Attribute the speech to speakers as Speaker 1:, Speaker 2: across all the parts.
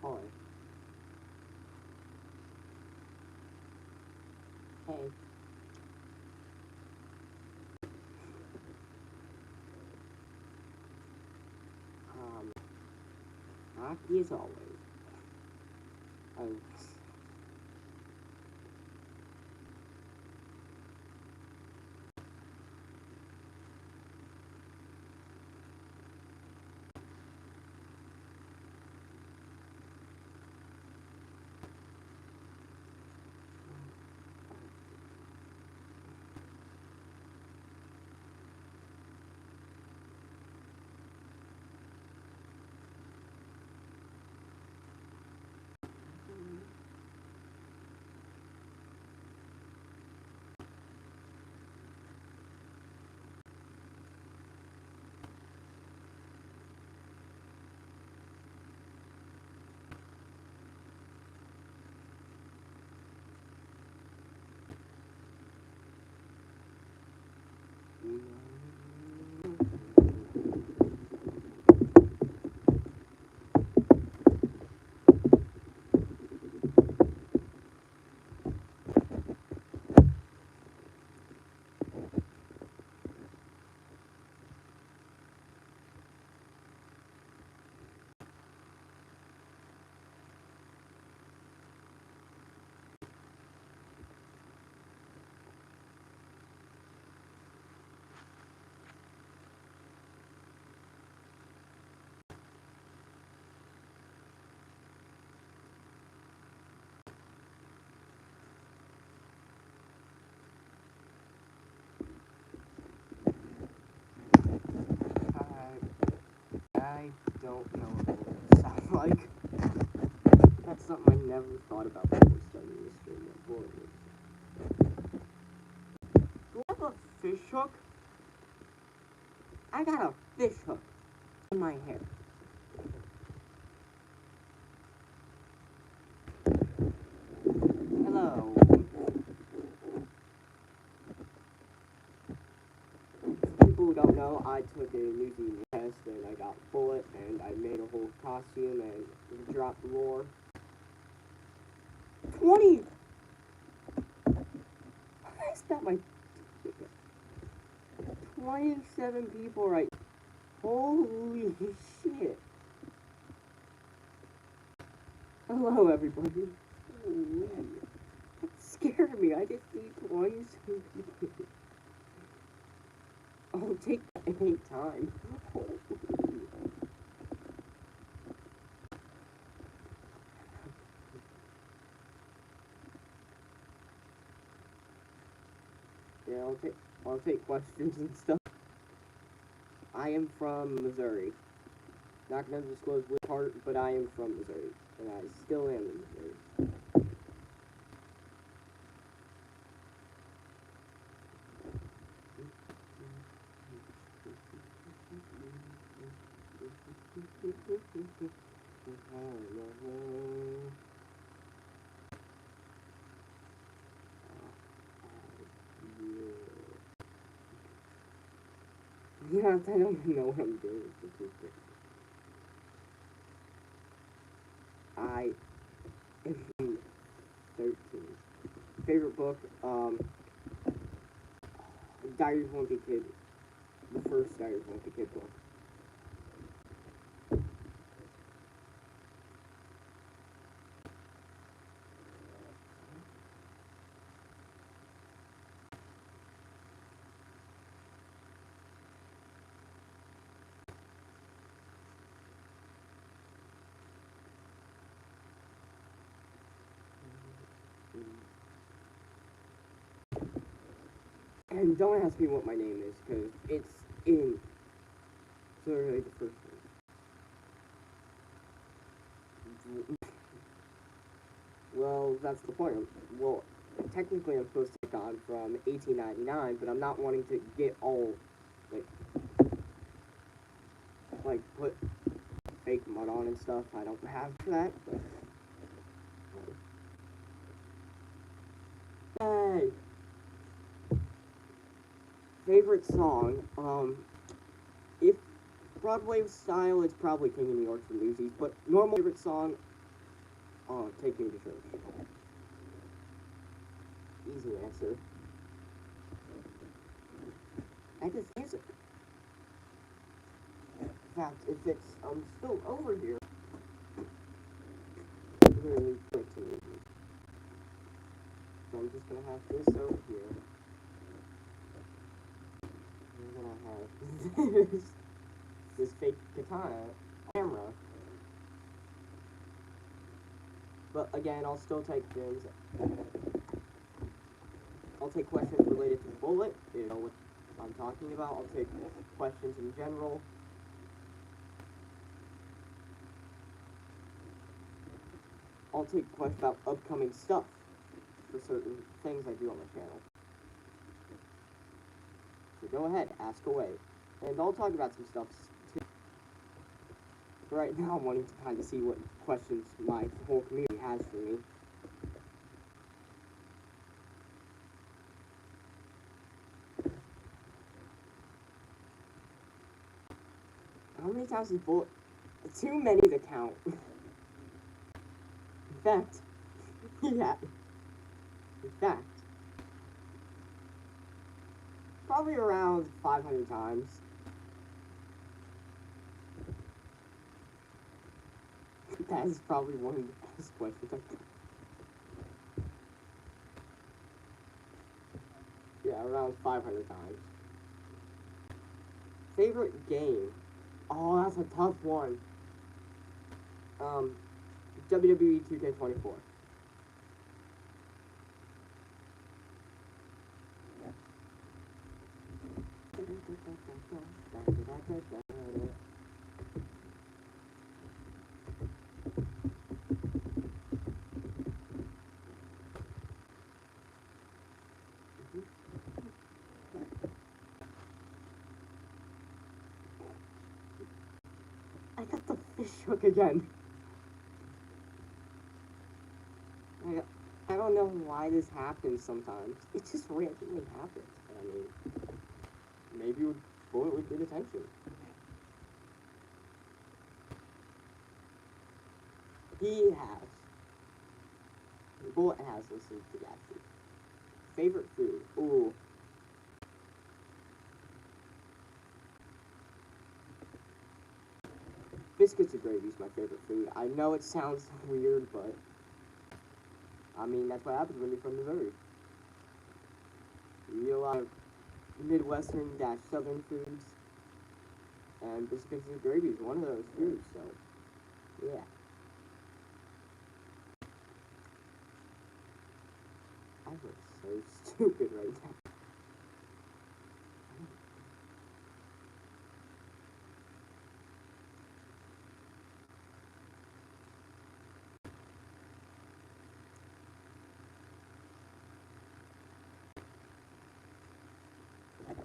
Speaker 1: Hi. Hey. Um, Rocky as always. Oh, I don't know what it sounds like. That's something I never thought about before starting this stream. Do I have a fish hook? I got a fish hook in my hair. Hello. People who don't know, I took a New Zealand test and I got bullet and I made a whole costume and dropped lore. 20! I spent my 27 people right. Holy shit. Hello everybody. Holy. That scared me. I just see 27 people. I'll take that any time. Holy. Yeah, I'll take questions and stuff. I am from Missouri. Not gonna disclose which part, but I am from Missouri, and I still am in Missouri. Yeah, I don't even know what I'm doing. I am 13. Favorite book, Diary of a Wimpy Kid. The first Diary of a Wimpy Kid book. And don't ask me what my name is, because it's in literally the first one. Well, that's the point. Well, technically I'm supposed to take on from 1899, but I'm not wanting to get all, like, put fake mud on and stuff. I don't have that, but... Hey! Favorite song, if Broadway style, it's probably King of New York from Newsies, but normal favorite song, take me to church. Easy answer. I just use it. In fact, if it's still over here, it's really quick to move it. So I'm just gonna have this over here. I'm gonna have this fake katana camera. But again, I'll still take things. I'll take questions related to Bullet, you know what I'm talking about. I'll take questions in general. I'll take questions about upcoming stuff for certain things I do on my channel. So go ahead, ask away. And I'll talk about some stuff too. Right now I'm wanting to kind of see what questions my whole community has for me. How many times is Bullet? Too many to count. In fact, yeah. In fact, probably around 500 times. That is probably one of the best questions I've got. Yeah, around 500 times. Favorite game? Oh, that's a tough one. WWE 2K24. I got the fish hook again. I don't know why this happens sometimes. It just randomly happens. I mean, maybe Bullet would get attention. Bullet has listened to Gatsby. Favorite food? Ooh. Biscuits and gravy is my favorite food. I know it sounds weird, but I mean, that's what happens when you're from Missouri. You eat a lot of Midwestern-Southern foods, and biscuits and gravy is one of those foods, so, yeah. I look so stupid right now.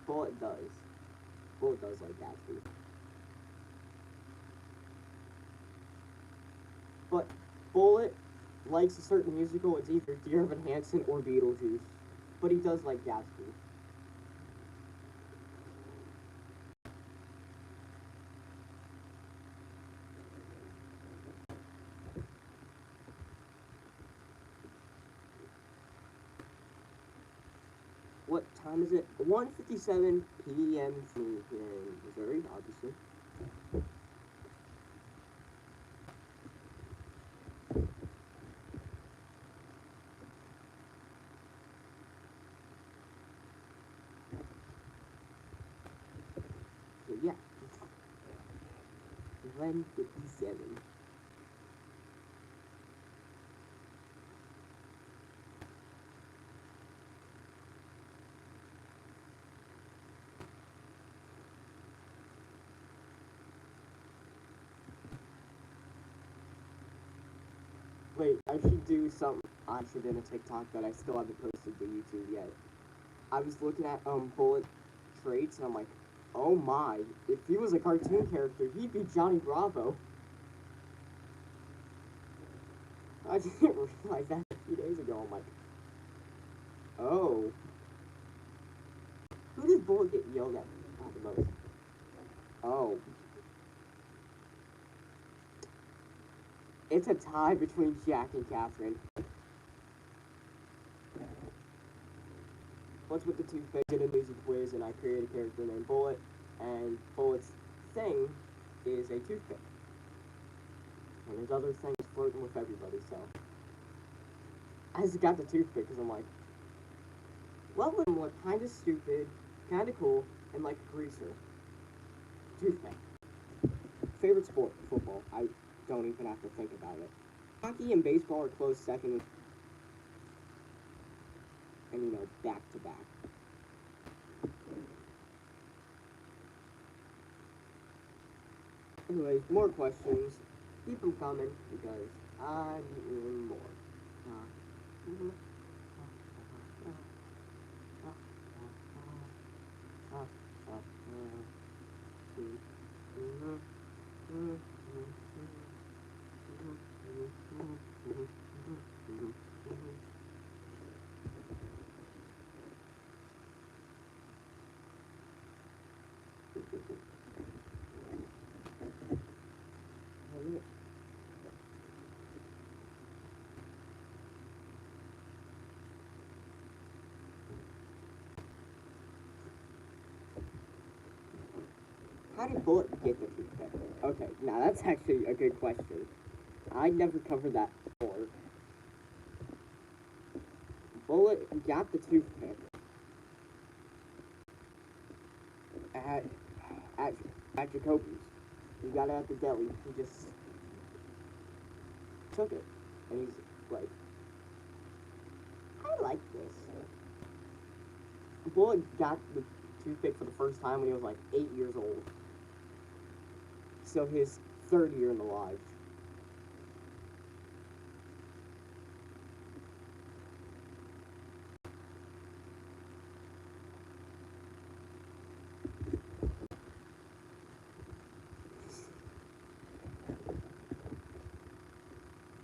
Speaker 1: Bullet does. Bullet does like Gatsby. But Bullet likes a certain musical. It's either Dear Evan Hansen or Beetlejuice. But he does like Gatsby. What time is it? 1:57 p.m. for me here in Missouri, obviously. So yeah. 1:57. Wait, I should do something I should in a TikTok that I still haven't posted to YouTube yet. I was looking at Bullet traits and I'm like, oh my, if he was a cartoon character, he'd be Johnny Bravo. I didn't realize that a few days ago. I'm like, oh. Who does Bullet get yelled at the most? Oh. It's a tie between Jack and Catherine. What's with the toothpick? I did a music quiz and I created a character named Bullet, and Bullet's thing is a toothpick. And his other thing is flirting with everybody, so. I just got the toothpick because I'm like, what would look kind of stupid, kind of cool, and like a greaser? Toothpick. Favorite sport? Football. I don't even have to think about it. Hockey and baseball are close second, and you know, back to back. Anyways, more questions. Keep them coming because I need more. Mhm. How did Bullet get the toothpick? Okay, now that's actually a good question. I never covered that before. Bullet got the toothpick at at at Jacoby's. He got it at the deli. He just took it, and he's like, I like this. Bullet got the toothpick for the first time when he was like 8 years old. So his third year in the lodge.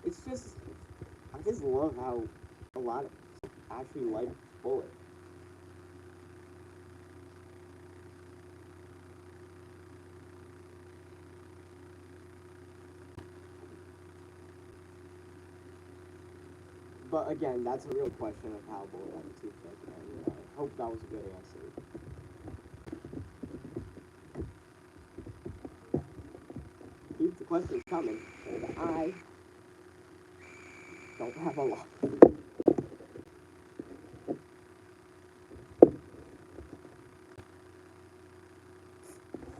Speaker 1: It's just, I just love how a lot of people actually like Bullet. But again, that's a real question of how Bullet got the toothpick, and I hope that was a good answer. Keep the questions coming, and I don't have a lot.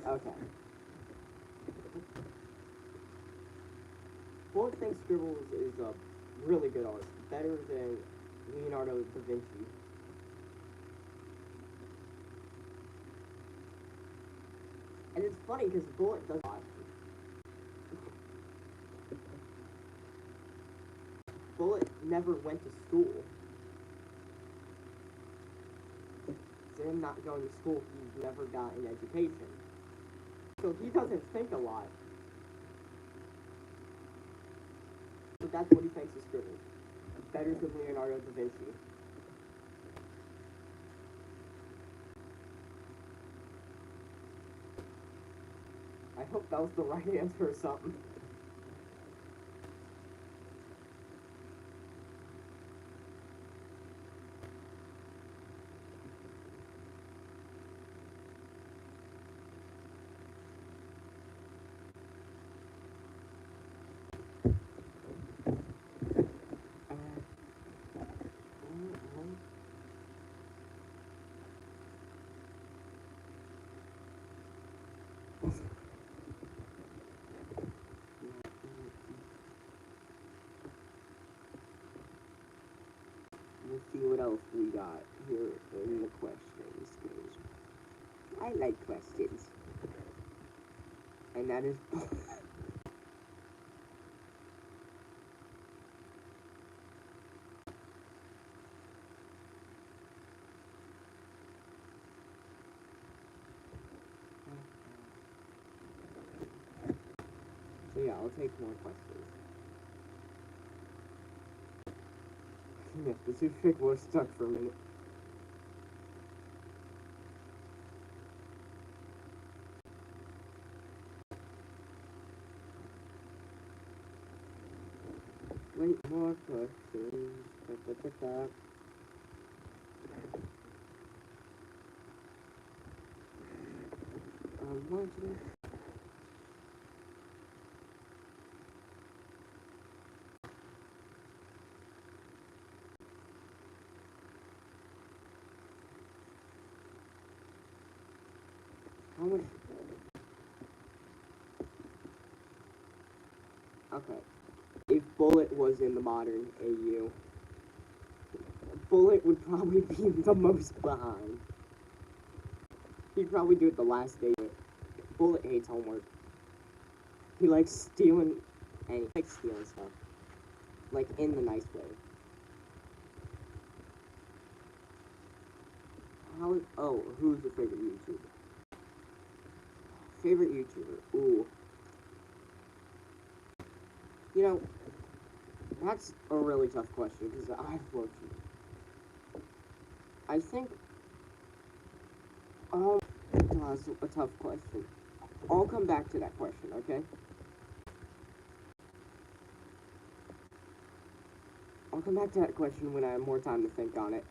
Speaker 1: Okay. Bullet thinks Scribbles is a really good artist, better than Leonardo da Vinci. And it's funny because Bullet does not. Bullet never went to school. So him not going to school, he never got an education. So he doesn't think a lot. But that's what he thinks is Scribbles. Better than Leonardo da Vinci. I hope that was the right answer or something. Let's see what else we got here in the questions. I like questions. And that is... So yeah, I'll take more questions. Yeah, the toothpick was stuck for a minute. Wait, more questions. Da, da, da, da. What? How much? Okay. If Bullet was in the modern AU, Bullet would probably be the most behind. He'd probably do it the last day. Bullet hates homework. He likes stealing, and he likes stealing stuff. Like, in the nice way. Who's your favorite YouTuber? Favorite YouTuber? Ooh. You know, that's a really tough question, because I've looked. I think, that's a tough question. I'll come back to that question, okay? I'll come back to that question when I have more time to think on it.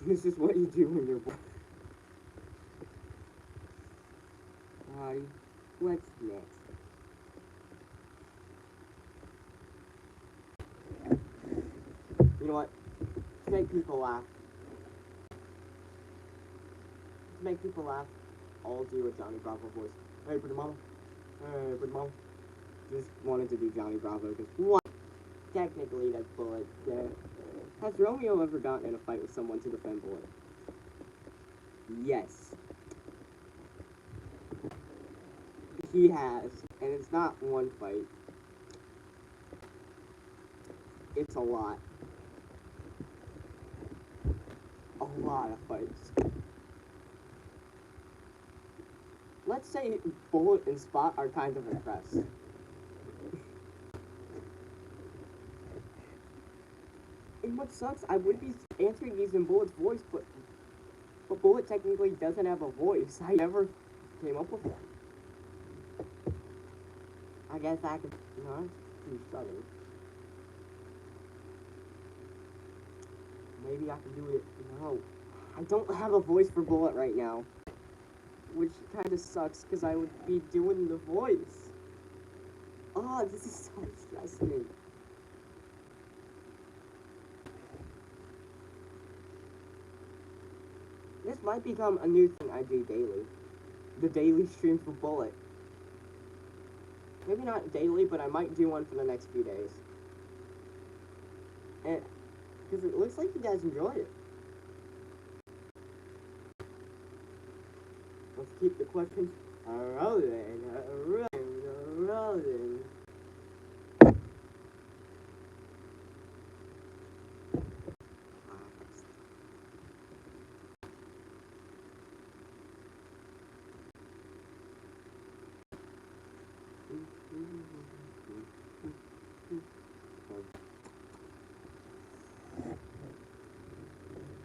Speaker 1: This is what you do when you're bored. What's next? You know what? To make people laugh. I'll do a Johnny Bravo voice. Hey, pretty mama. Hey, pretty mama. Just wanted to do Johnny Bravo because what? Technically, that's Bullet. Has Romeo ever gotten in a fight with someone to defend Bullet? Yes. He has, and it's not one fight. It's a lot. A lot of fights. Let's say Bullet and Spot are kind of impressed. And what sucks, I would be answering these in Bullet's voice, but Bullet technically doesn't have a voice. I never came up with one. I guess I could, no, that's too southern. Maybe I can do it, no. I don't have a voice for Bullet right now. Which kind of sucks, because I would be doing the voice. Oh, this is so stressing. This might become a new thing I do daily. The daily stream for Bullet. Maybe not daily, but I might do one for the next few days. And, because it looks like you guys enjoyed it. Let's keep the questions rolling.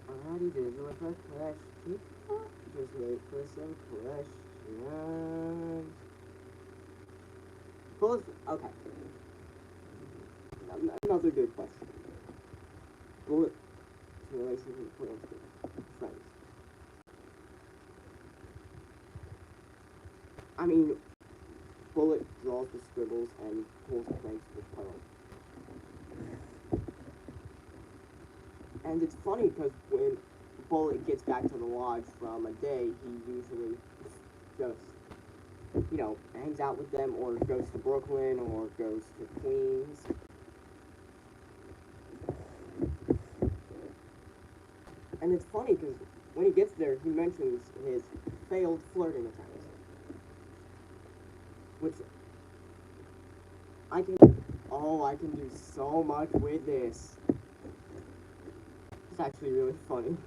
Speaker 1: Alrighty, there's a question. Just wait for some questions. Okay. Another good question. Bullet relationship with friends. I mean, Bullet draws the scribbles and pulls pranks with Pearl. And it's funny because when Bullet gets back to the lodge from a day, he usually just, you know, hangs out with them or goes to Brooklyn or goes to Queens. And it's funny because when he gets there, he mentions his failed flirting attempts. Which, I can do so much with this. It's actually really funny.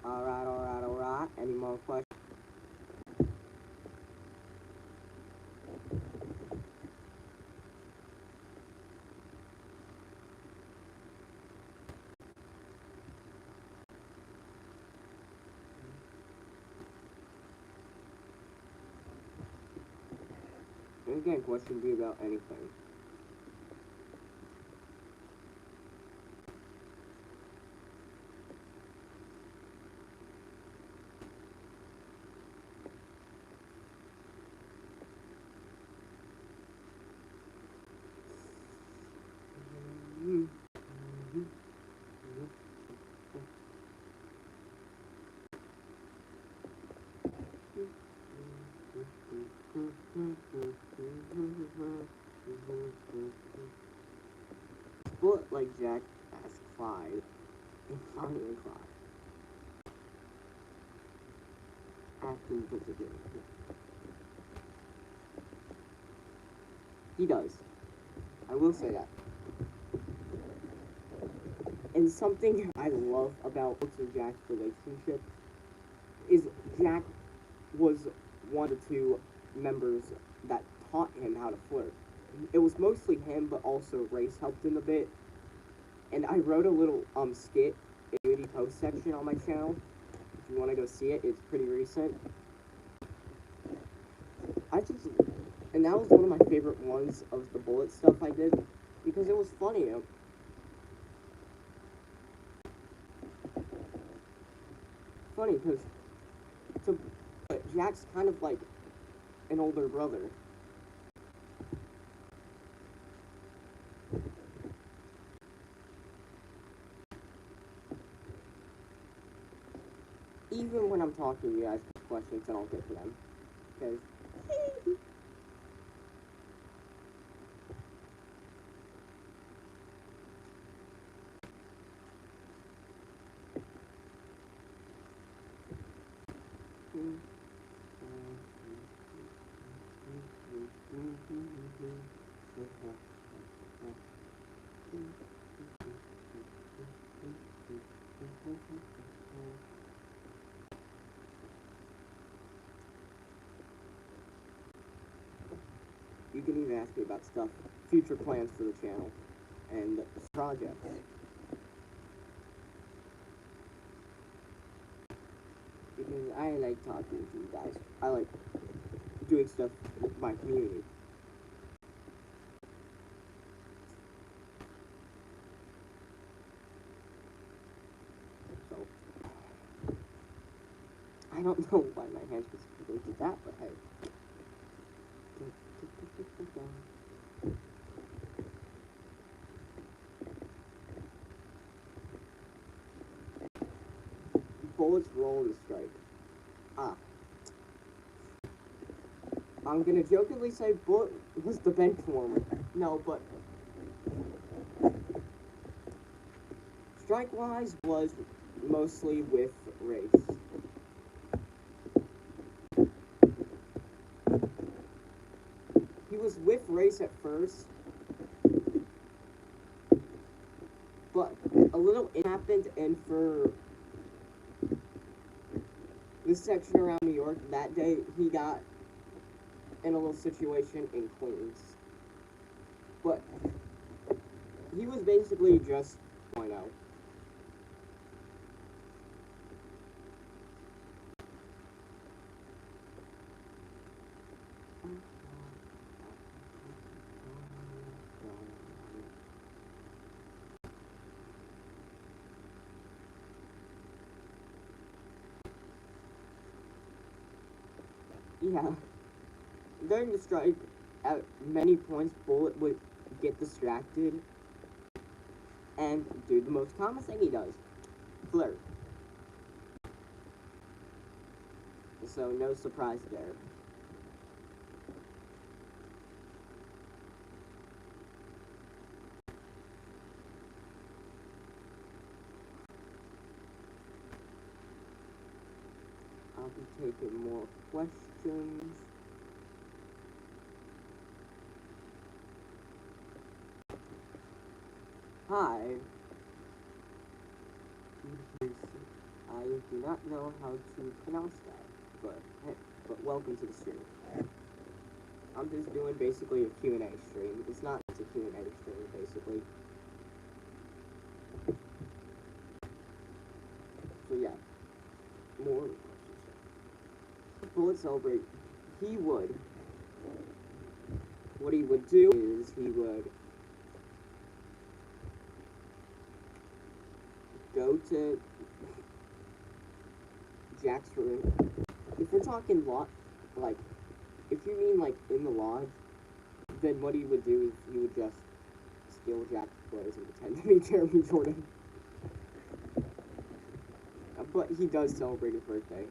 Speaker 1: Alright. Any more questions? And again, question be about anything. But like Jack asked Clyde, and Bonnie and Clyde. After he puts it in. He does. I will say that. And something I love about Brooks and Jack's relationship is Jack was one of the two members that taught him how to flirt. It was mostly him, but also Race helped him a bit. And I wrote a little skit in the community post section on my channel. If you want to go see it, it's pretty recent. And that was one of my favorite ones of the bullet stuff I did, because it was funny. Funny, because Jack's kind of like an older brother. Even when I'm talking to you guys questions, and I'll get to them. Because you can even ask me about stuff, future plans for the channel, and projects. Because I like talking to you guys. I like doing stuff with my community. So, I don't know why my hand specifically did that, but hey. Bullets roll to strike. I'm gonna jokingly say Bullet was the bench warmer. No, but strike-wise was mostly with Race. He was with Race at first, but a little it happened, and for this section around New York, that day he got in a little situation in Queens. But he was basically just 0.0. Yeah. During the strike, at many points, Bullet would get distracted and do the most common thing he does, flirt. So no surprise there. I'll be taking more questions. Hi. I do not know how to pronounce that, but welcome to the stream. I'm just doing basically a Q&A stream. It's not just a Q&A stream, basically. So yeah, more questions. Bullet Celebrate, what he would do is he would go to Jack's room. If we're talking like, if you mean like in the lodge, then what he would do is he would just steal Jack's clothes and pretend to be Jeremy Jordan. But he does celebrate his birthday.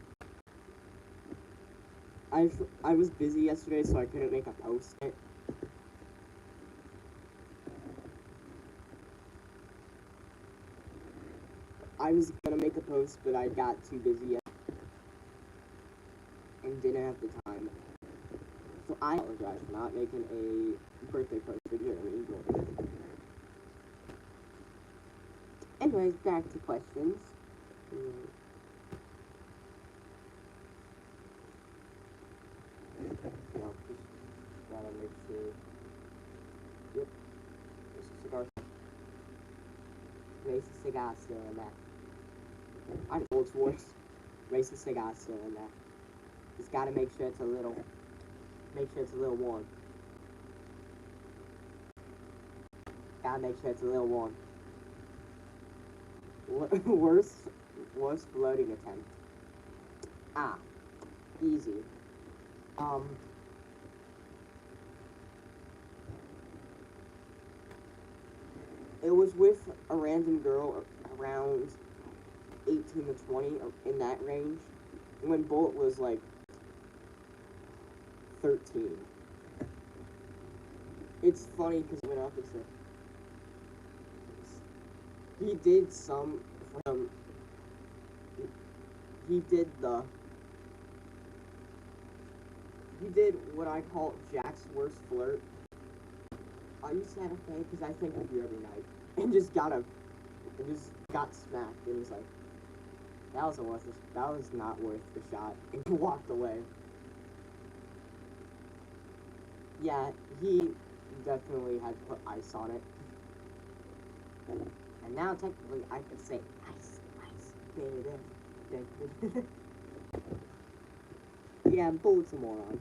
Speaker 1: I was busy yesterday, so I couldn't make a post. I was gonna make a post, but I got too busy and didn't have the time. So I apologize for not making a birthday post for Jeremy Jordan. Anyways, back to questions. Just gotta make sure. Yep. There's a cigar. Racist cigar still in that. I know it's voice. Racist cigar still in that. Just gotta make sure it's a little warm. Gotta make sure it's a little warm. Worst floating attempt. Easy. It was with a random girl around 18 to 20, in that range, when Bullet was like 13. It's funny because he went up and said he did some from he did what I call Jack's worst flirt. Are you Santa Fe? Because I think of you every night. And just got smacked. It was like, that was not worth the shot. And he walked away. Yeah, he definitely had to put ice on it. And now technically I could say ice, baby. Yeah, Bullet's a moron.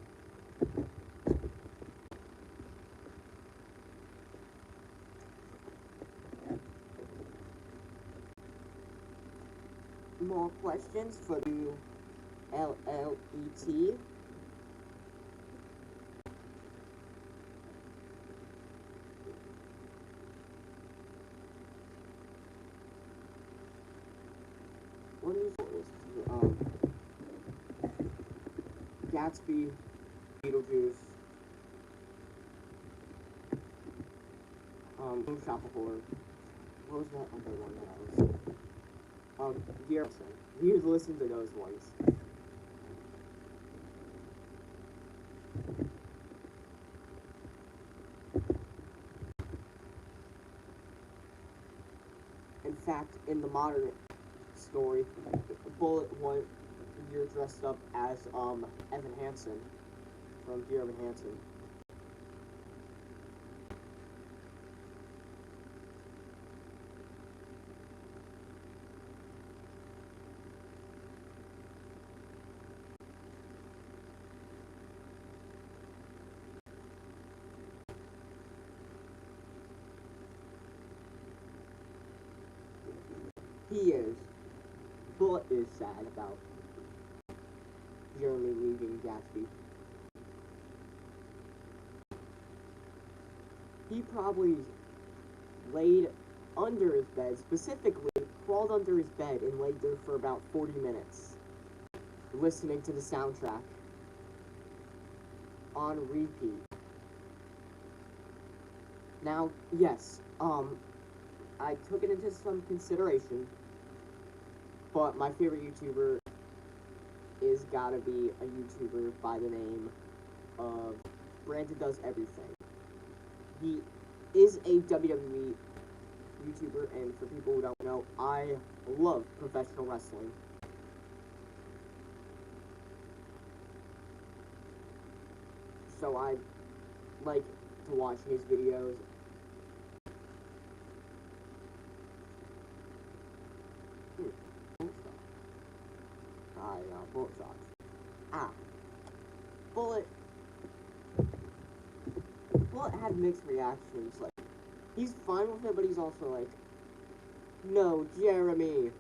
Speaker 1: More questions for you, LLET. What is Gatsby, Beetlejuice, Shop of Horror. What was that other one that I was? Garrison. You listen to those ones. In fact, in the modern story, Bullet you're dressed up as Evan Hansen from Dear Evan Hansen. He is. Bullet is sad about Jeremy leaving Gatsby. He probably laid under his bed, specifically crawled under his bed and laid there for about 40 minutes, listening to the soundtrack on repeat. Now, yes, I took it into some consideration, but my favorite YouTuber is gotta be a YouTuber by the name of Brandon Does Everything. He is a WWE YouTuber, and for people who don't know, I love professional wrestling. So I like to watch his videos. Bullet shots. Bullet had mixed reactions. Like, he's fine with it, but he's also like, no, Jeremy.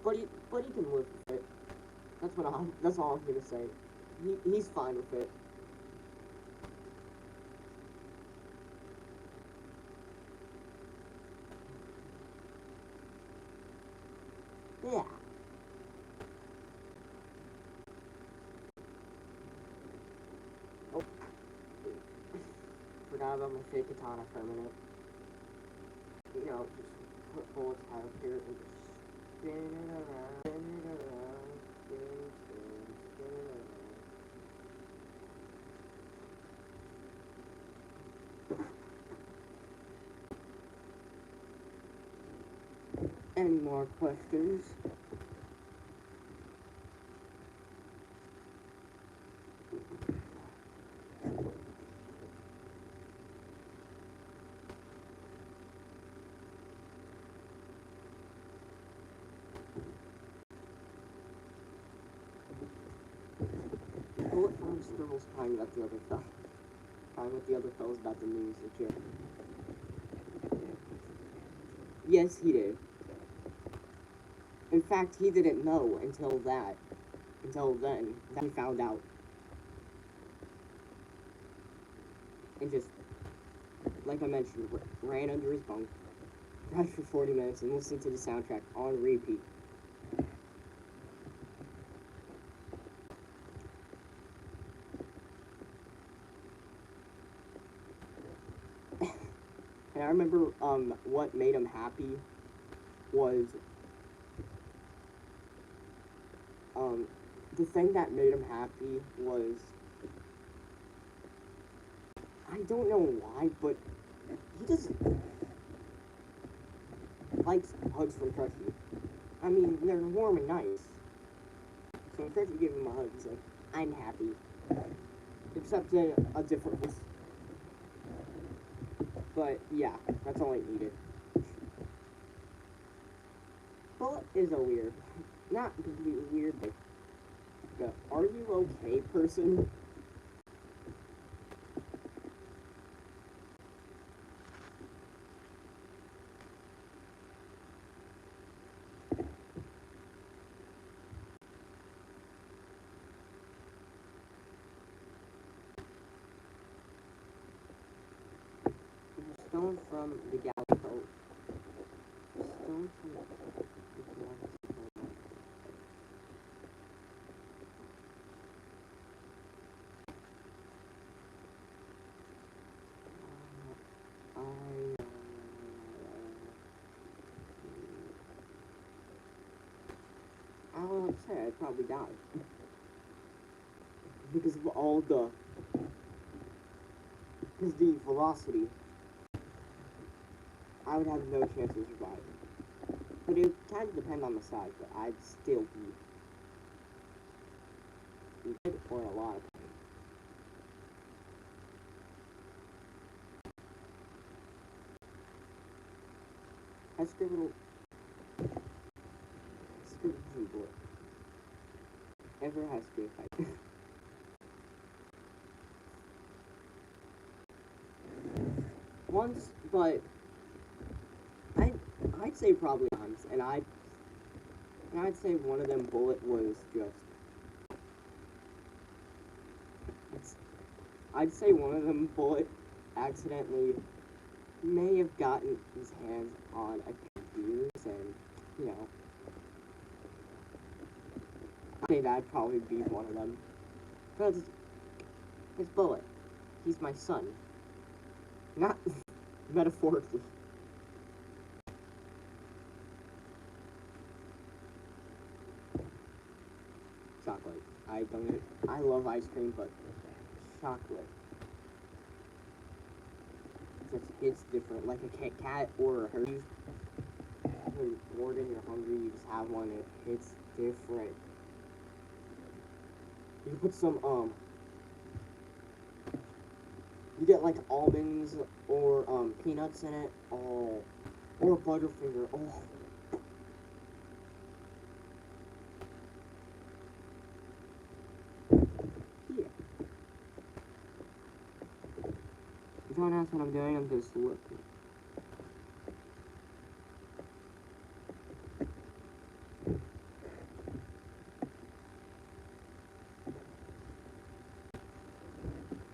Speaker 1: But he can live with it. That's all I'm gonna say. He's fine with it. Yeah. Oh. Forgot about my fake katana for a minute. You know, just put bullets out here and just spin it around, spin it around, spin it around. Any more questions? Bullet found Scribbles crying about the other fellow. Crying with the other fellows about the news that Jeremy. Yes, he did. In fact, he didn't know until then, that he found out. And just, like I mentioned, ran under his bunk, cried for 40 minutes, and listened to the soundtrack on repeat. And I remember, what made him happy was, the thing that made him happy was, I don't know why, but he just likes hugs from Crutchy. I mean, they're warm and nice. So when Crutchy gave him a hug, he's like, I'm happy. Except in a different voice. But, yeah, that's all I needed. Bullet is a weird, not completely weird, but the are you okay person. Stone from the Galaxy Code. Stone from the Galaxy Code. I don't know what to say, I'd probably die. Because of all the... Because the velocity, I would have no chance of surviving. But it would kind of depend on the size, but I'd still be dead for a lot of time. I scribbled bullet. Ever has to be a fight. Once, but I'd say probably once, and I'd say one of them bullet was just. I'd say one of them bullet accidentally may have gotten his hands on a confused and, you know. I think that'd probably be one of them. Because it's Bullet. He's my son. Not metaphorically. Chocolate. I love ice cream, but chocolate. just hits different, like a Kit Kat or a Hershey's. When you're bored and you're hungry, you just have one, it hits different. You can put some, you get like almonds or, peanuts in it, oh, or Butterfinger, oh. Yeah. If you don't ask what I'm doing, I'm just looking.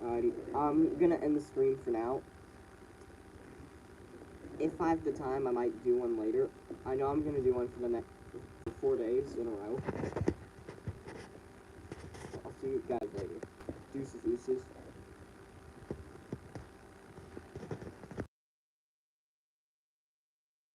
Speaker 1: Alrighty, I'm gonna end the stream for now. If I have the time, I might do one later. I know I'm gonna do one for the next 4 days in a row. I'll see you guys later. Deuces.